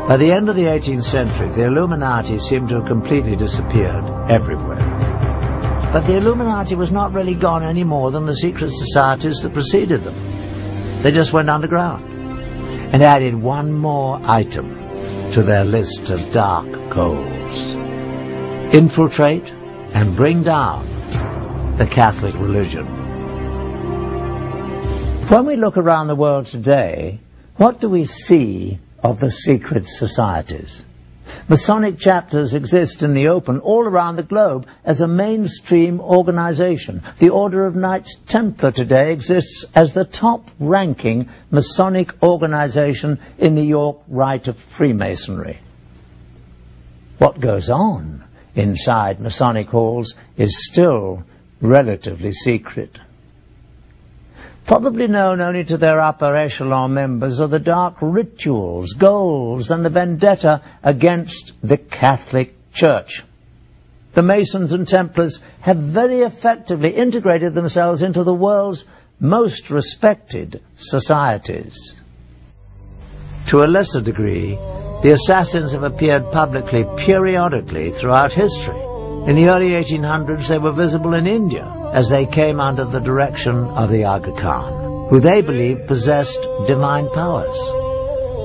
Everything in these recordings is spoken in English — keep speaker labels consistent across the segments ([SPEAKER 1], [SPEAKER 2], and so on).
[SPEAKER 1] By the end of the 18th century, the Illuminati seemed to have completely disappeared everywhere. But the Illuminati was not really gone any more than the secret societies that preceded them. They just went underground and added one more item to their list of dark goals: infiltrate and bring down the Catholic religion. When we look around the world today, what do we see of the secret societies? Masonic chapters exist in the open all around the globe as a mainstream organization. The Order of Knights Templar today exists as the top-ranking Masonic organization in the York Rite of Freemasonry. What goes on inside Masonic halls is still relatively secret. Probably known only to their upper echelon members are the dark rituals, goals, and the vendetta against the Catholic Church. The Masons and Templars have very effectively integrated themselves into the world's most respected societies. To a lesser degree, the assassins have appeared publicly periodically throughout history. In the early 1800s, they were visible in India as they came under the direction of the Aga Khan, who they believed possessed divine powers.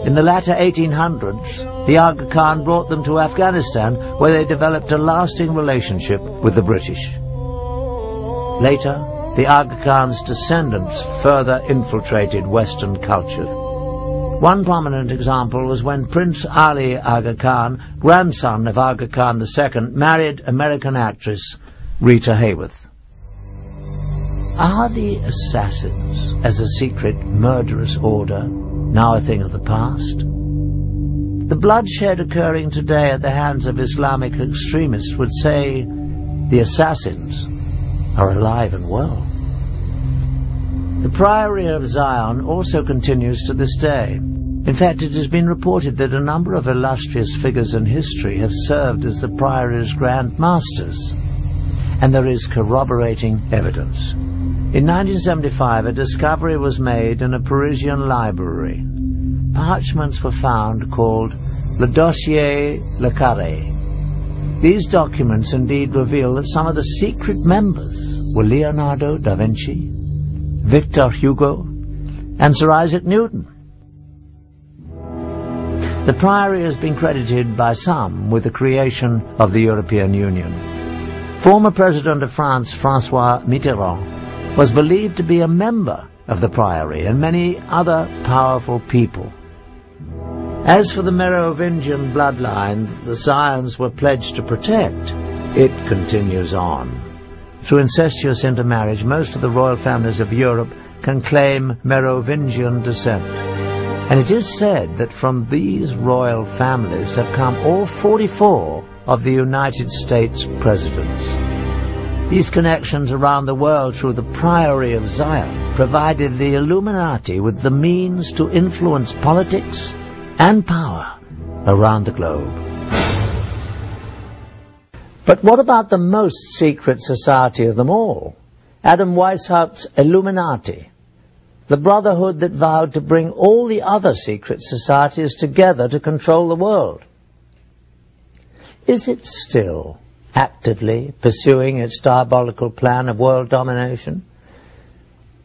[SPEAKER 1] In the latter 1800s, the Aga Khan brought them to Afghanistan, where they developed a lasting relationship with the British. Later, the Aga Khan's descendants further infiltrated Western culture. One prominent example was when Prince Ali Aga Khan, grandson of Aga Khan II, married American actress Rita Hayworth. Are the assassins, as a secret murderous order, now a thing of the past? The bloodshed occurring today at the hands of Islamic extremists would say the assassins are alive and well. The Priory of Zion also continues to this day. In fact, it has been reported that a number of illustrious figures in history have served as the Priory's Grand Masters, and there is corroborating evidence. In 1975, a discovery was made in a Parisian library. Parchments were found called Le Dossier Le Carré. These documents indeed reveal that some of the secret members were Leonardo da Vinci, Victor Hugo, and Sir Isaac Newton. The Priory has been credited by some with the creation of the European Union. Former President of France, François Mitterrand, was believed to be a member of the Priory, and many other powerful people. As for the Merovingian bloodline that the Zions were pledged to protect, it continues on. Through incestuous intermarriage, most of the royal families of Europe can claim Merovingian descent. And it is said that from these royal families have come all 44 of the United States presidents. These connections around the world through the Priory of Zion provided the Illuminati with the means to influence politics and power around the globe. But what about the most secret society of them all? Adam Weishaupt's Illuminati, the brotherhood that vowed to bring all the other secret societies together to control the world. Is it still actively pursuing its diabolical plan of world domination?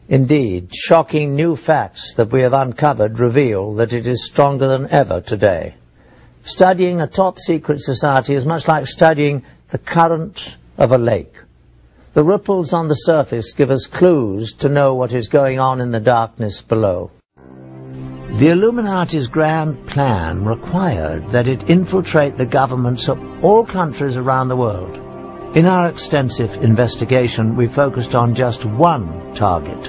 [SPEAKER 1] Indeed, shocking new facts that we have uncovered reveal that it is stronger than ever today. Studying a top-secret society is much like studying the currents of a lake. The ripples on the surface give us clues to know what is going on in the darkness below. The Illuminati's grand plan required that it infiltrate the governments of all countries around the world. In our extensive investigation, we focused on just one target,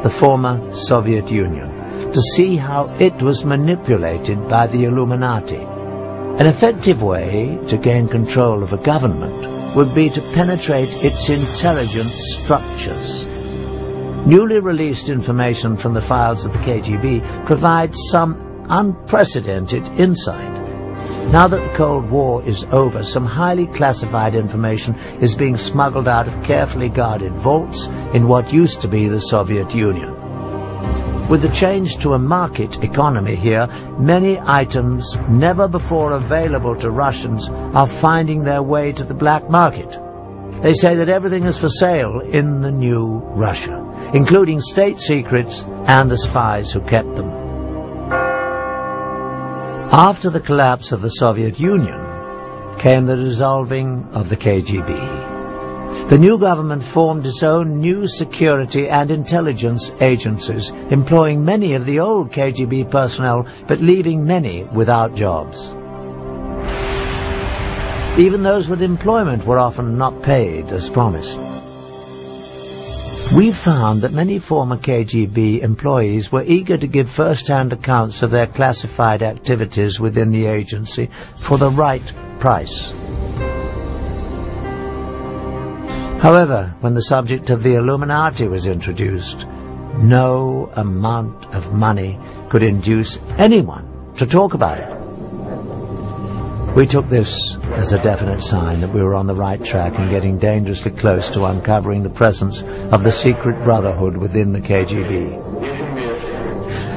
[SPEAKER 1] the former Soviet Union, to see how it was manipulated by the Illuminati. An effective way to gain control of a government would be to penetrate its intelligence structures. Newly released information from the files of the KGB provides some unprecedented insight. Now that the Cold War is over, some highly classified information is being smuggled out of carefully guarded vaults in what used to be the Soviet Union. With the change to a market economy here, many items never before available to Russians are finding their way to the black market. They say that everything is for sale in the new Russia, including state secrets and the spies who kept them. After the collapse of the Soviet Union came the dissolving of the KGB. The new government formed its own new security and intelligence agencies, employing many of the old KGB personnel, but leaving many without jobs. Even those with employment were often not paid as promised. We found that many former KGB employees were eager to give first-hand accounts of their classified activities within the agency for the right price. However, when the subject of the Illuminati was introduced, no amount of money could induce anyone to talk about it. We took this as a definite sign that we were on the right track and getting dangerously close to uncovering the presence of the secret brotherhood within the KGB.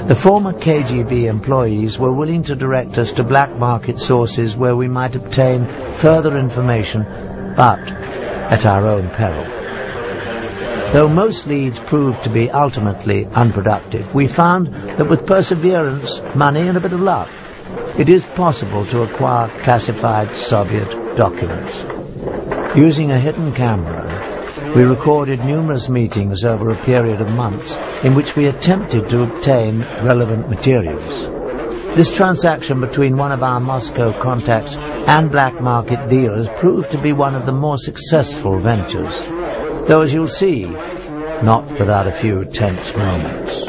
[SPEAKER 1] The former KGB employees were willing to direct us to black market sources where we might obtain further information, but at our own peril. Though most leads proved to be ultimately unproductive, we found that with perseverance, money and a bit of luck, it is possible to acquire classified Soviet documents. Using a hidden camera, we recorded numerous meetings over a period of months in which we attempted to obtain relevant materials. This transaction between one of our Moscow contacts and black market dealers proved to be one of the more successful ventures, though as you'll see, not without a few tense moments.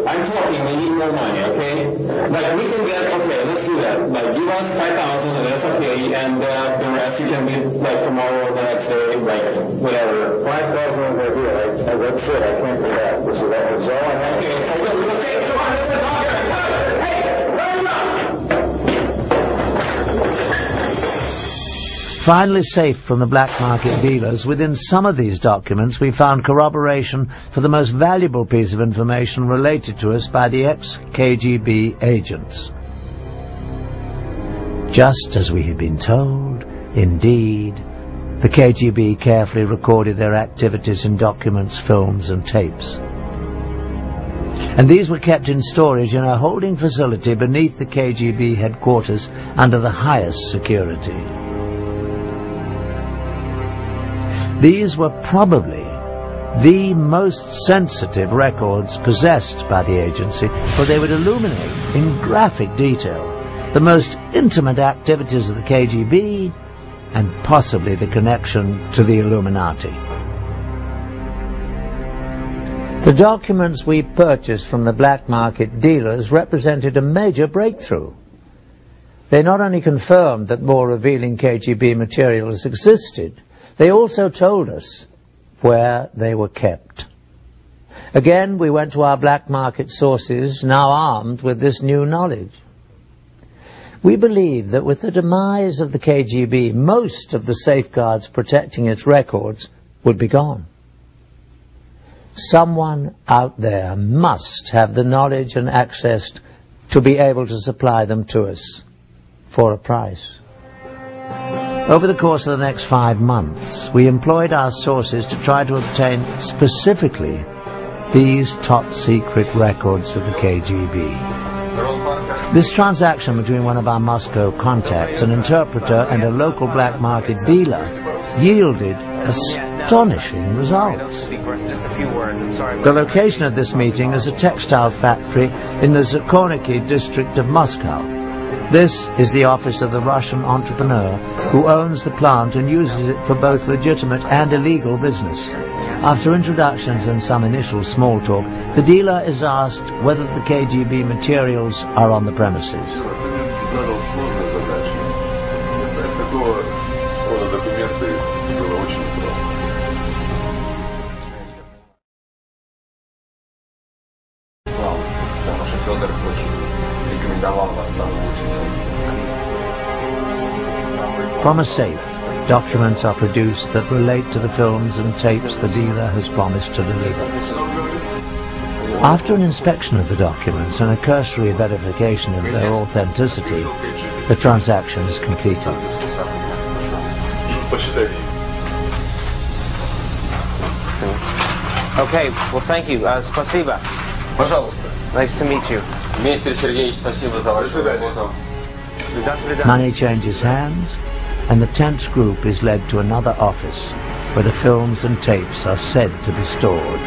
[SPEAKER 2] I'm talking, we need more money, okay? Like, we can get, okay, let's do that. Like, give us 5,000 and that's okay, and the rest you can get, like, tomorrow, the next day, like, whatever. 5,000 is idea, that's it, I can't do that. This is that, so I have to... Okay, come on, let's talk here. Hey, run him up!
[SPEAKER 1] Finally safe from the black market dealers, within some of these documents we found corroboration for the most valuable piece of information related to us by the ex-KGB agents. Just as we had been told, indeed, the KGB carefully recorded their activities in documents, films and tapes. And these were kept in storage in a holding facility beneath the KGB headquarters under the highest security. These were probably the most sensitive records possessed by the agency, for they would illuminate in graphic detail the most intimate activities of the KGB and possibly the connection to the Illuminati. The documents we purchased from the black market dealers represented a major breakthrough. They not only confirmed that more revealing KGB materials existed, they also told us where they were kept. Again, we went to our black market sources, now armed with this new knowledge. We believe that with the demise of the KGB, most of the safeguards protecting its records would be gone. Someone out there must have the knowledge and access to be able to supply them to us for a price. Over the course of the next 5 months, we employed our sources to try to obtain specifically these top-secret records of the KGB. This transaction between one of our Moscow contacts, an interpreter, and a local black market dealer yielded astonishing results. The location of this meeting is a textile factory in the Zakorniki district of Moscow. This is the office of the Russian entrepreneur who owns the plant and uses it for both legitimate and illegal business. After introductions and some initial small talk, the dealer is asked whether the KGB materials are on the premises.
[SPEAKER 3] рода документы было очень непросто. Вам, потому что Федор очень рекомендовал вас самым лучшим.
[SPEAKER 1] From a safe, documents are produced that relate to the films and tapes the dealer has promised to deliver. After an inspection of the documents and a cursory verification of their authenticity, the transaction is completed.
[SPEAKER 4] Okay, well thank you. Спасибо.
[SPEAKER 3] Пожалуйста.
[SPEAKER 4] Nice to meet you.
[SPEAKER 3] Дмитрий Сергеевич, спасибо за вашу работу.
[SPEAKER 1] Money changes hands, and the tense group is led to another office where the films and tapes are said to be stored.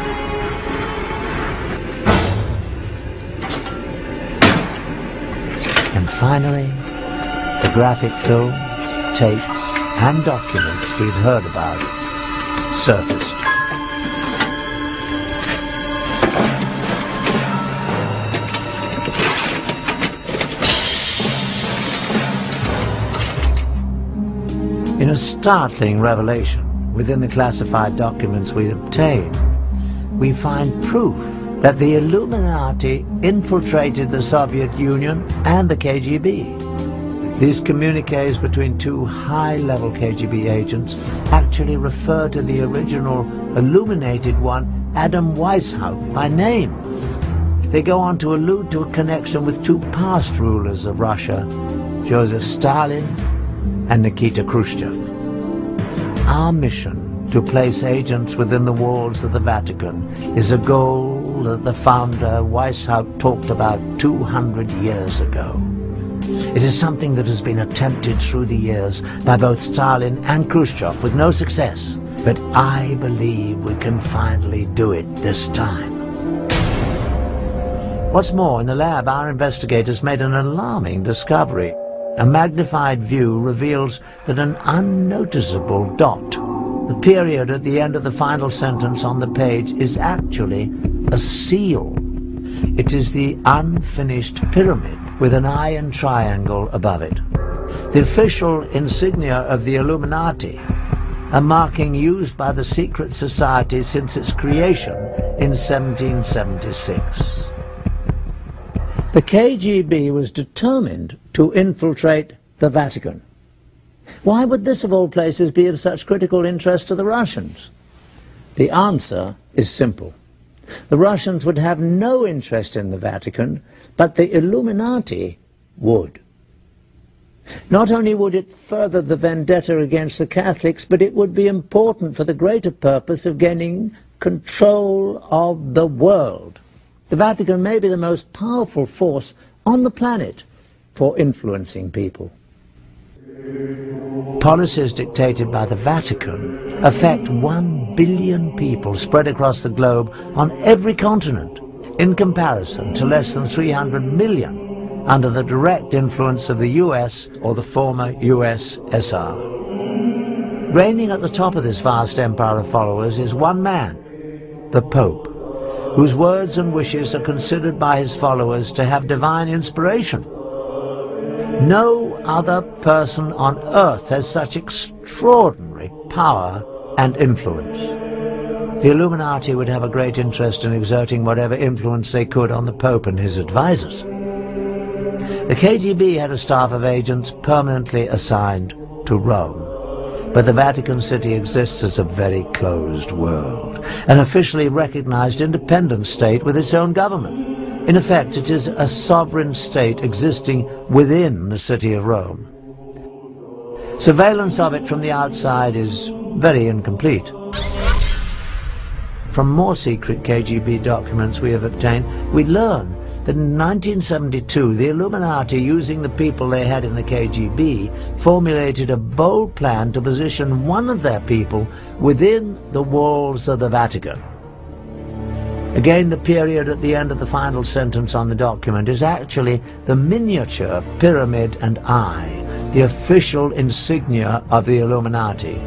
[SPEAKER 1] And finally, the graphic films, tapes, and documents we've heard about surfaced. In a startling revelation within the classified documents we obtain, we find proof that the Illuminati infiltrated the Soviet Union and the KGB. These communiques between two high-level KGB agents actually refer to the original illuminated one, Adam Weishaupt, by name. They go on to allude to a connection with two past rulers of Russia, Joseph Stalin and Nikita Khrushchev. Our mission to place agents within the walls of the Vatican is a goal that the founder Weishaupt talked about 200 years ago. It is something that has been attempted through the years by both Stalin and Khrushchev with no success, but I believe we can finally do it this time. What's more, in the lab our investigators made an alarming discovery. A magnified view reveals that an unnoticeable dot, the period at the end of the final sentence on the page, is actually a seal. It is the unfinished pyramid with an iron triangle above it. The official insignia of the Illuminati, a marking used by the secret society since its creation in 1776. The KGB was determined to infiltrate the Vatican. Why would this of all places be of such critical interest to the Russians? The answer is simple. The Russians would have no interest in the Vatican, but the Illuminati would. Not only would it further the vendetta against the Catholics, but it would be important for the greater purpose of gaining control of the world. The Vatican may be the most powerful force on the planet for influencing people. Policies dictated by the Vatican affect 1 billion people spread across the globe on every continent, in comparison to less than 300 million under the direct influence of the US or the former USSR. Reigning at the top of this vast empire of followers is one man, the Pope, whose words and wishes are considered by his followers to have divine inspiration. No other person on earth has such extraordinary power and influence. The Illuminati would have a great interest in exerting whatever influence they could on the Pope and his advisors. The KGB had a staff of agents permanently assigned to Rome. But the Vatican City exists as a very closed world, an officially recognized independent state with its own government. In effect, it is a sovereign state existing within the city of Rome. Surveillance of it from the outside is very incomplete. From more secret KGB documents we have obtained, we learn that in 1972, the Illuminati, using the people they had in the KGB, formulated a bold plan to position one of their people within the walls of the Vatican. Again, the period at the end of the final sentence on the document is actually the miniature pyramid and eye, the official insignia of the Illuminati.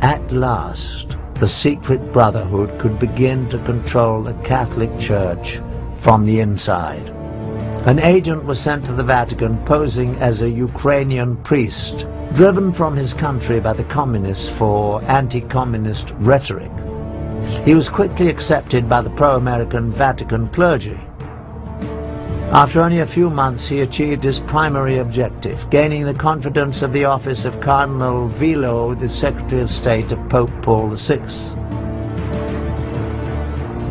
[SPEAKER 1] At last, the secret brotherhood could begin to control the Catholic Church from the inside. An agent was sent to the Vatican posing as a Ukrainian priest, driven from his country by the communists for anti-communist rhetoric. He was quickly accepted by the pro-American Vatican clergy. After only a few months, he achieved his primary objective, gaining the confidence of the office of Cardinal Vilo, the Secretary of State of Pope Paul VI.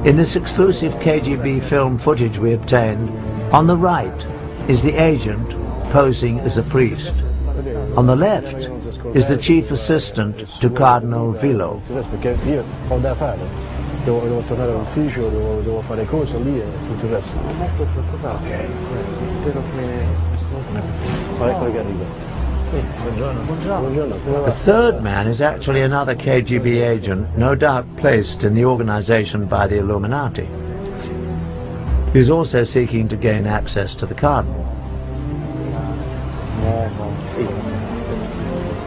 [SPEAKER 1] In this exclusive KGB film footage we obtained, on the right is the agent posing as a priest. On the left is the chief assistant to Cardinal Vilo.
[SPEAKER 5] Devo tornare all'ufficio, devo fare cose lì e tutto il resto. Spero che arriva.
[SPEAKER 1] The third man is actually another KGB agent, no doubt placed in the organization by the Illuminati. He is also seeking to gain access to the Cardinal.
[SPEAKER 5] Sì,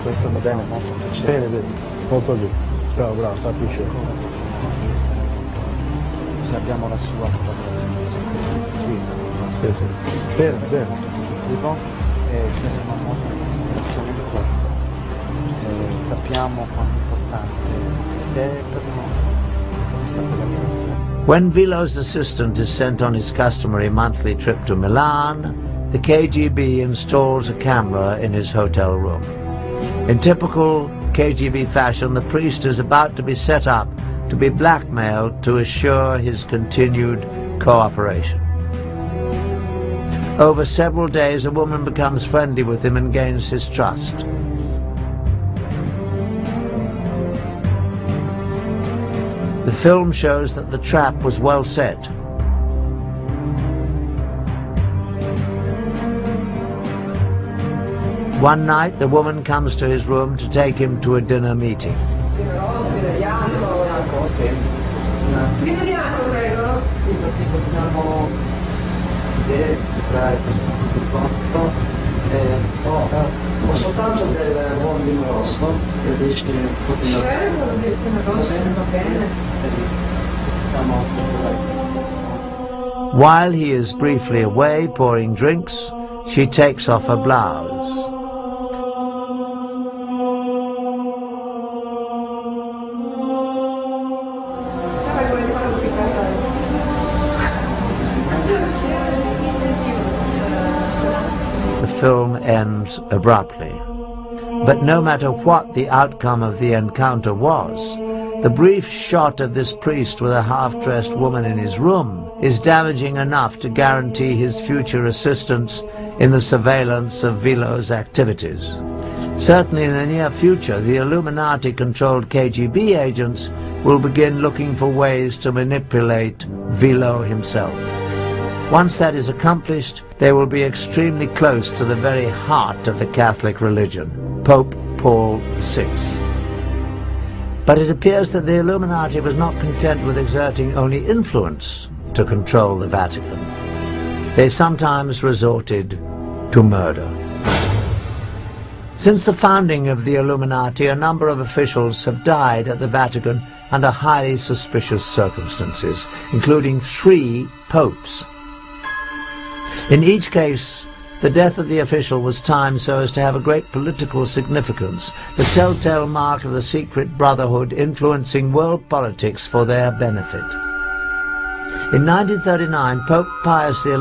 [SPEAKER 5] questo va bene, bene, molto bene. Bravo, bravo, sta piacere. Abbiamo la sua sì, bene, bene. Tipo, c'è una nuova situazione di questo. Sappiamo quanto importante è per noi questa pregazione.
[SPEAKER 1] When Vilo's assistant is sent on his customary monthly trip to Milan, the KGB installs a camera in his hotel room. In typical KGB fashion, the priest is about to be set up to be blackmailed to assure his continued cooperation. Over several days, a woman becomes friendly with him and gains his trust. The film shows that the trap was well set. One night, the woman comes to his room to take him to a dinner meeting. While he is briefly away pouring drinks, she takes off her blouse. The film ends abruptly. But no matter what the outcome of the encounter was, the brief shot of this priest with a half-dressed woman in his room is damaging enough to guarantee his future assistance in the surveillance of Vilo's activities. Certainly in the near future, the Illuminati-controlled KGB agents will begin looking for ways to manipulate Vilo himself. Once that is accomplished, they will be extremely close to the very heart of the Catholic religion, Pope Paul VI. But it appears that the Illuminati was not content with exerting only influence to control the Vatican. They sometimes resorted to murder. Since the founding of the Illuminati, a number of officials have died at the Vatican under highly suspicious circumstances, including 3 popes. In each case, the death of the official was timed so as to have a great political significance, the telltale mark of the secret brotherhood influencing world politics for their benefit. In 1939, Pope Pius XI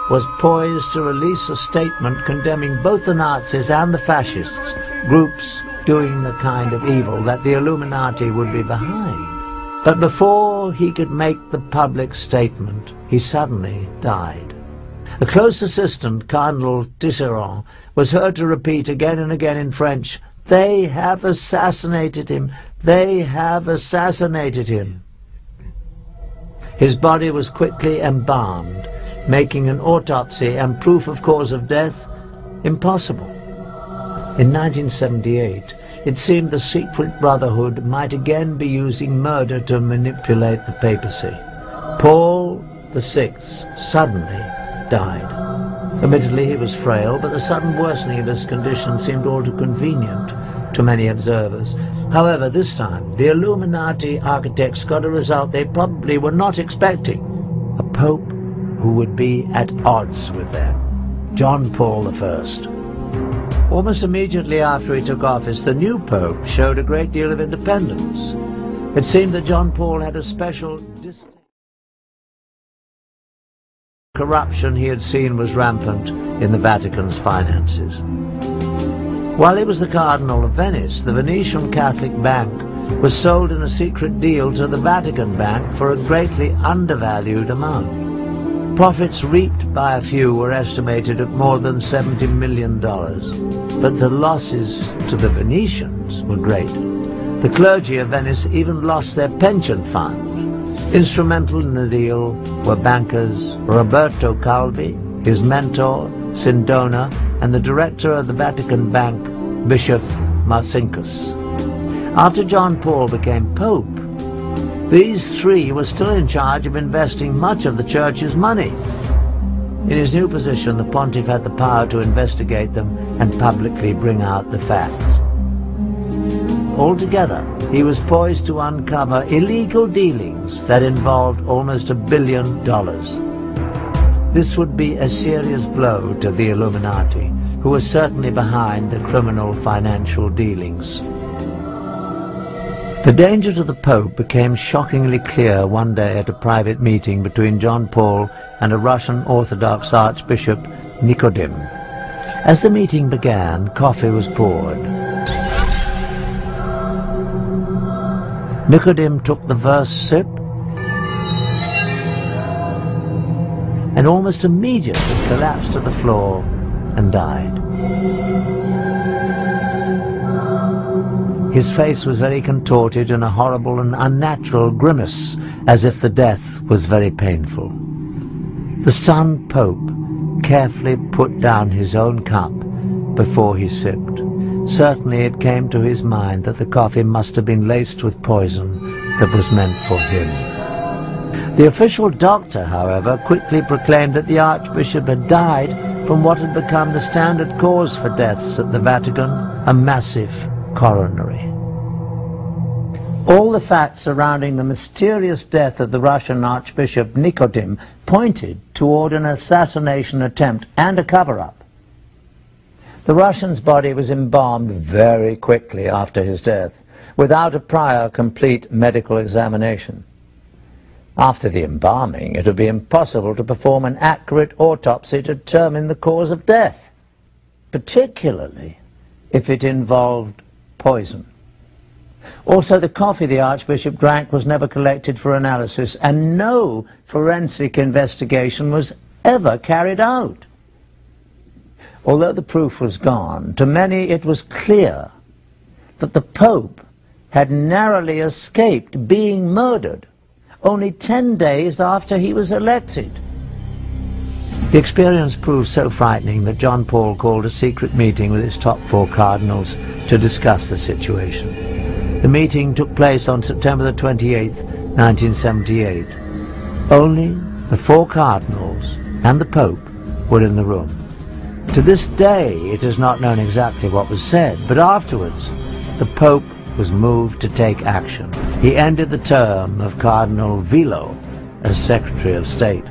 [SPEAKER 1] was poised to release a statement condemning both the Nazis and the fascists, groups doing the kind of evil that the Illuminati would be behind. But before he could make the public statement, he suddenly died. A close assistant, Cardinal Tisserand, was heard to repeat again and again in French, "They have assassinated him! They have assassinated him!" His body was quickly embalmed, making an autopsy and proof of cause of death impossible. In 1978, it seemed the secret brotherhood might again be using murder to manipulate the papacy. Paul VI suddenly died. Admittedly, he was frail, but the sudden worsening of his condition seemed all too convenient to many observers. However, this time, the Illuminati architects got a result they probably were not expecting: a pope who would be at odds with them, John Paul I. Almost immediately after he took office, the new Pope showed a great deal of independence. It seemed that John Paul had a special distaste. Corruption he had seen was rampant in the Vatican's finances. While he was the Cardinal of Venice, the Venetian Catholic Bank was sold in a secret deal to the Vatican Bank for a greatly undervalued amount. Profits reaped by a few were estimated at more than $70 million, but the losses to the Venetians were great. The clergy of Venice even lost their pension fund. Instrumental in the deal were bankers Roberto Calvi, his mentor Sindona, and the director of the Vatican Bank, Bishop Marcinkus. After John Paul became Pope, these three were still in charge of investing much of the Church's money. In his new position, the pontiff had the power to investigate them and publicly bring out the facts. Altogether, he was poised to uncover illegal dealings that involved almost $1 billion. This would be a serious blow to the Illuminati, who were certainly behind the criminal financial dealings. The danger to the Pope became shockingly clear one day at a private meeting between John Paul and a Russian Orthodox Archbishop, Nicodim. As the meeting began, coffee was poured. Nicodim took the first sip and almost immediately collapsed to the floor and died. His face was very contorted in a horrible and unnatural grimace, as if the death was very painful. The stunned Pope carefully put down his own cup before he sipped. Certainly it came to his mind that the coffee must have been laced with poison that was meant for him. The official doctor, however, quickly proclaimed that the Archbishop had died from what had become the standard cause for deaths at the Vatican, a massive coronary. All the facts surrounding the mysterious death of the Russian Archbishop Nicodim pointed toward an assassination attempt and a cover-up. The Russian's body was embalmed very quickly after his death, without a prior complete medical examination. After the embalming, it would be impossible to perform an accurate autopsy to determine the cause of death, particularly if it involved poison. Also, the coffee the Archbishop drank was never collected for analysis, and no forensic investigation was ever carried out. Although the proof was gone, to many it was clear that the Pope had narrowly escaped being murdered only 10 days after he was elected. The experience proved so frightening that John Paul called a secret meeting with his top 4 cardinals to discuss the situation. The meeting took place on September the 28th, 1978. Only the 4 cardinals and the Pope were in the room. To this day, it is not known exactly what was said, but afterwards, the Pope was moved to take action. He ended the term of Cardinal Vilo as Secretary of State.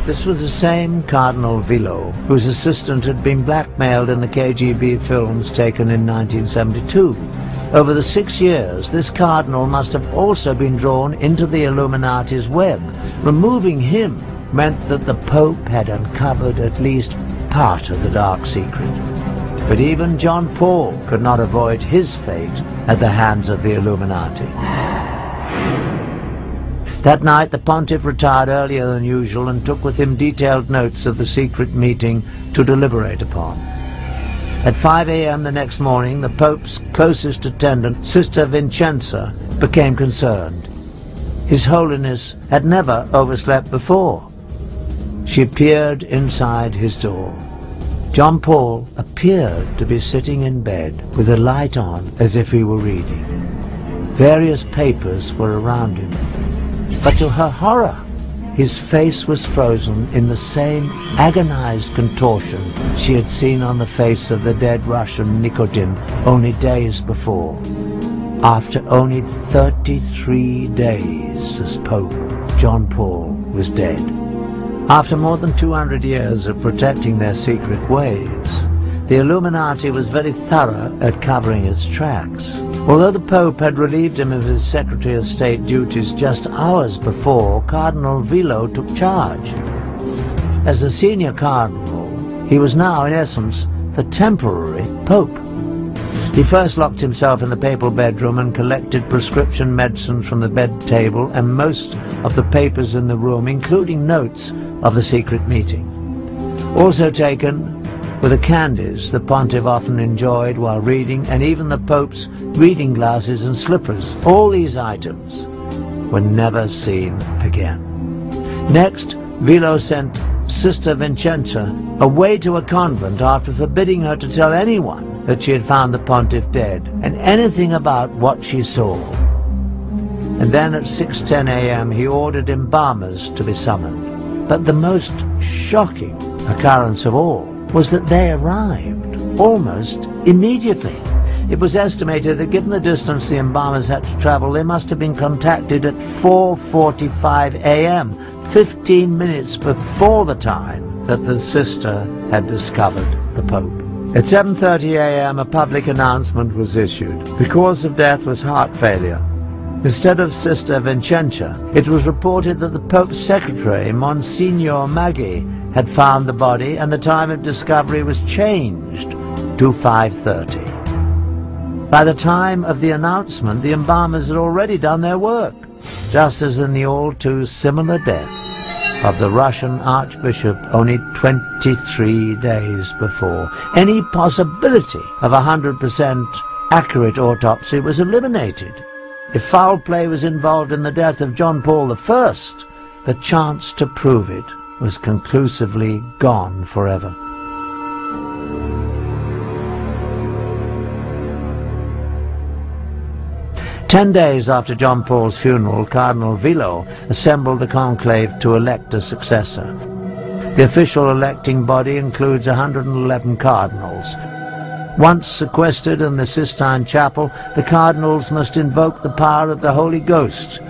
[SPEAKER 1] This was the same Cardinal Vilo whose assistant had been blackmailed in the KGB films taken in 1972. Over the 6 years, this cardinal must have also been drawn into the Illuminati's web. Removing him meant that the Pope had uncovered at least part of the dark secret. But even John Paul could not avoid his fate at the hands of the Illuminati. That night the pontiff retired earlier than usual and took with him detailed notes of the secret meeting to deliberate upon. At 5 a.m. the next morning, the Pope's closest attendant, Sister Vincenza, became concerned. His Holiness had never overslept before. She peered inside his door. John Paul appeared to be sitting in bed with a light on as if he were reading. Various papers were around him. But to her horror, his face was frozen in the same agonized contortion she had seen on the face of the dead Russian Nicodim only days before. After only 33 days as Pope, John Paul was dead. After more than 200 years of protecting their secret ways, the Illuminati was very thorough at covering its tracks. Although the Pope had relieved him of his Secretary of State duties just hours before, Cardinal Vilo took charge. As the senior cardinal, he was now, in essence, the temporary Pope. He first locked himself in the papal bedroom and collected prescription medicine from the bed table and most of the papers in the room, including notes of the secret meeting. Also taken were the candies the pontiff often enjoyed while reading, and even the Pope's reading glasses and slippers. All these items were never seen again. Next, Vilo sent Sister Vincenza away to a convent after forbidding her to tell anyone that she had found the pontiff dead and anything about what she saw. And then at 6:10 a.m. he ordered embalmers to be summoned. But the most shocking occurrence of all was that they arrived almost immediately. It was estimated that given the distance the embalmers had to travel, they must have been contacted at 4:45 a.m., 15 minutes before the time that the sister had discovered the Pope. At 7:30 a.m. a public announcement was issued. The cause of death was heart failure. Instead of Sister Vincenza, it was reported that the Pope's secretary, Monsignor Maggi, had found the body, and the time of discovery was changed to 5:30. By the time of the announcement, the embalmers had already done their work, just as in the all-too similar death of the Russian Archbishop only 23 days before. Any possibility of 100% accurate autopsy was eliminated. If foul play was involved in the death of John Paul I, the chance to prove it was conclusively gone forever. Ten days after John Paul's funeral, Cardinal Vilo assembled the conclave to elect a successor. The official electing body includes 111 cardinals. Once sequestered in the Sistine Chapel, the cardinals must invoke the power of the Holy Ghost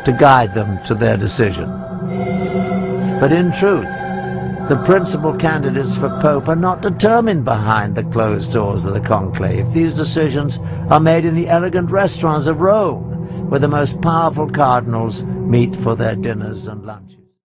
[SPEAKER 1] to guide them to their decision. But in truth, the principal candidates for Pope are not determined behind the closed doors of the conclave. These decisions are made in the elegant restaurants of Rome, where the most powerful cardinals meet for their dinners and lunches.